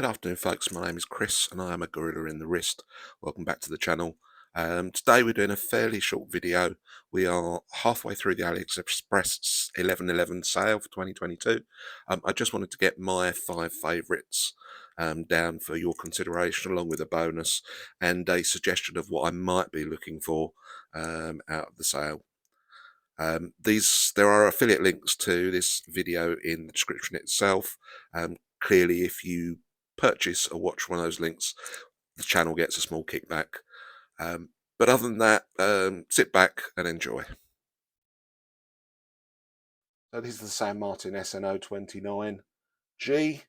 Good afternoon, folks. My name is Chris and I am a gorilla in the wrist. Welcome back to the channel. Today we're doing a fairly short video. We are halfway through the Aliexpress 11/11 sale for 2022. I just wanted to get my 5 favourites down for your consideration, along with a bonus and a suggestion of what I might be looking for out of the sale. There are affiliate links to this video in the description itself. Clearly, if you purchase or watch one of those links, the channel gets a small kickback. But other than that, sit back and enjoy. So this is the same Martin SN029 G.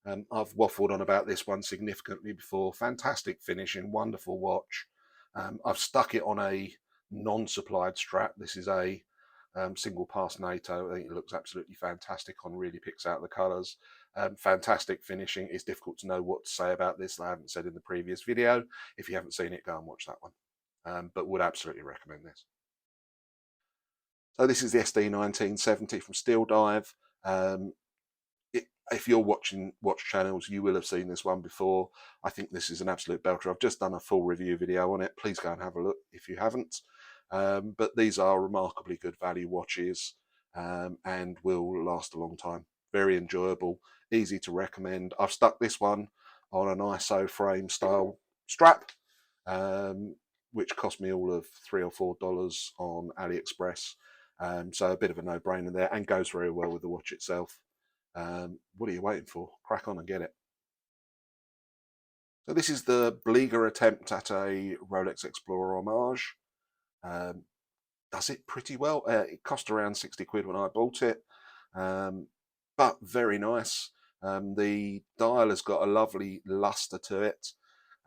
I've waffled on about this one significantly before. Fantastic finishing, wonderful watch. I've stuck it on a non-supplied strap. This is a single pass NATO. I think it looks absolutely fantastic on, really picks out the colours. Fantastic finishing. It's difficult to know what to say about this. I haven't said in the previous video. If you haven't seen it, go and watch that one. But would absolutely recommend this. So this is the SD1970 from Steeldive. If you're watching watch channels, you will have seen this one before. I think this is an absolute belter. I've just done a full review video on it. Please go and have a look if you haven't. But these are remarkably good value watches and will last a long time. Very enjoyable, easy to recommend. I've stuck this one on an ISO frame style strap, which cost me all of $3 or $4 on Aliexpress. So a bit of a no-brainer there, and goes very well with the watch itself. What are you waiting for? Crack on and get it. So this is the Bliger attempt at a Rolex Explorer Homage. Does it pretty well. It cost around 60 quid when I bought it, but very nice. The dial has got a lovely luster to it.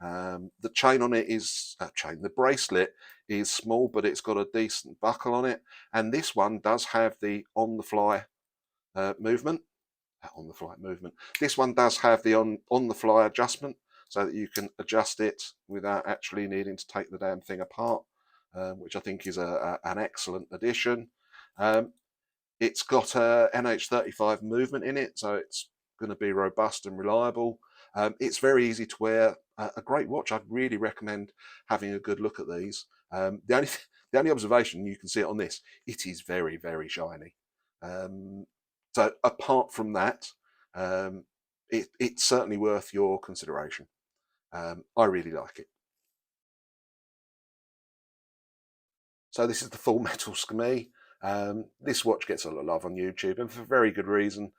The chain on it is the bracelet is small, but it's got a decent buckle on it, and this one does have the on-the-fly movement. This one does have the on-the-fly adjustment, so that you can adjust it without actually needing to take the damn thing apart, which I think is an excellent addition. It's got a NH35 movement in it, so it's going to be robust and reliable. It's very easy to wear. A great watch. I'd really recommend having a good look at these. The only observation, you can see it on this, it is very, very shiny. So apart from that, it's certainly worth your consideration. I really like it. So this is the full metal Skmei. This watch gets a lot of love on YouTube, and for very good reason.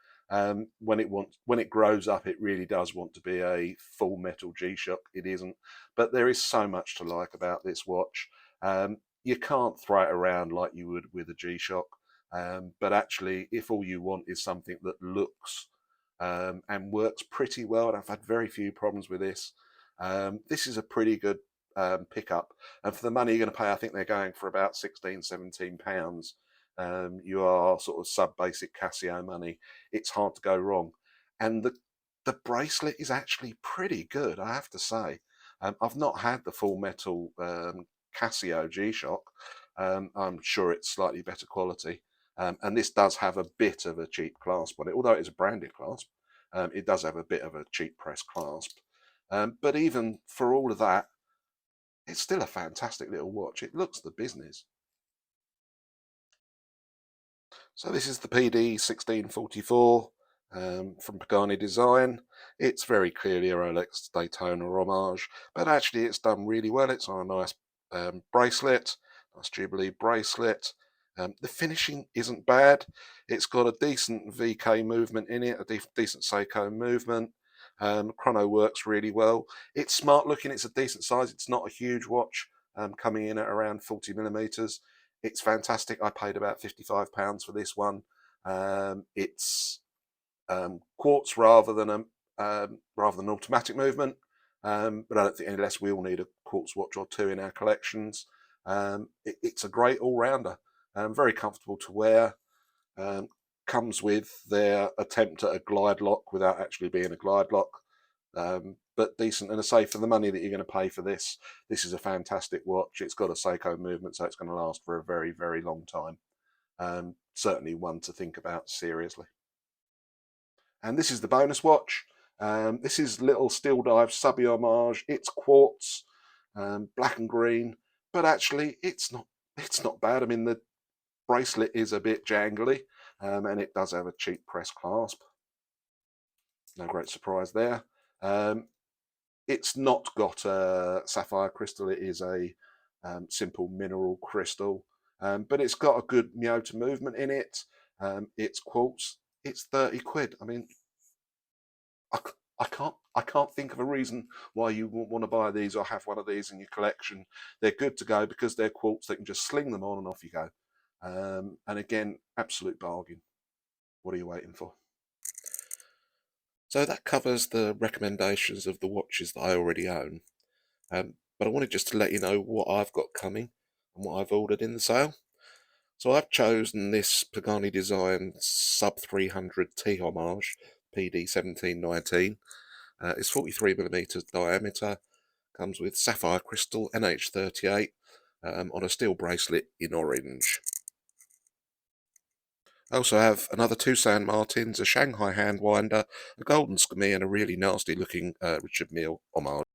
When it grows up, it really does want to be a full metal G-Shock. It isn't, but there is so much to like about this watch. You can't throw it around like you would with a G-Shock. But actually, if all you want is something that looks and works pretty well, and I've had very few problems with this, this is a pretty good pickup. And for the money you're going to pay, I think they're going for about £16-17. You are sort of sub-basic Casio money. It's hard to go wrong. And the bracelet is actually pretty good, I have to say. I've not had the full metal Casio G-Shock. I'm sure it's slightly better quality. And this does have a bit of a cheap clasp on it, although it's a branded clasp. It does have a bit of a cheap press clasp. But even for all of that, it's still a fantastic little watch. It looks the business. So this is the PD 1644 from Pagani Design. It's very clearly a Rolex Daytona Homage, but actually it's done really well. It's on a nice bracelet, nice Jubilee bracelet. The finishing isn't bad. It's got a decent VK movement in it, a decent Seiko movement. Chrono works really well. It's smart looking. It's a decent size. It's not a huge watch, coming in at around 40mm. It's fantastic. I paid about £55 for this one. It's quartz rather than automatic movement, but I don't think any less we all need a quartz watch or two in our collections. It's a great all-rounder. Very comfortable to wear. Comes with their attempt at a glide lock without actually being a glide lock, but decent. And I say, for the money that you're going to pay for this is a fantastic watch. It's got a Seiko movement, so it's going to last for a very, very long time. Certainly one to think about seriously. And this is the bonus watch. This is little Steeldive Subbie Homage. It's quartz, black and green, but actually it's not bad. I mean, the bracelet is a bit jangly, and it does have a cheap press clasp. No great surprise there. It's not got a sapphire crystal. It is a simple mineral crystal, but it's got a good Miyota movement in it. It's quartz. It's 30 quid. I mean, I can't think of a reason why you wouldn't want to buy these or have one of these in your collection. They're good to go because they're quartz. They can just sling them on and off you go. And again, absolute bargain. What are you waiting for? So that covers the recommendations of the watches that I already own. But I wanted just to let you know what I've got coming and what I've ordered in the sale. So I've chosen this Pagani design sub 300 T Homage PD1719. It's 43mm diameter, comes with sapphire crystal NH38 on a steel bracelet in orange. I also have another two San Martins, a Shanghai hand winder, a golden Skmei, and a really nasty looking Richard Mille Homage.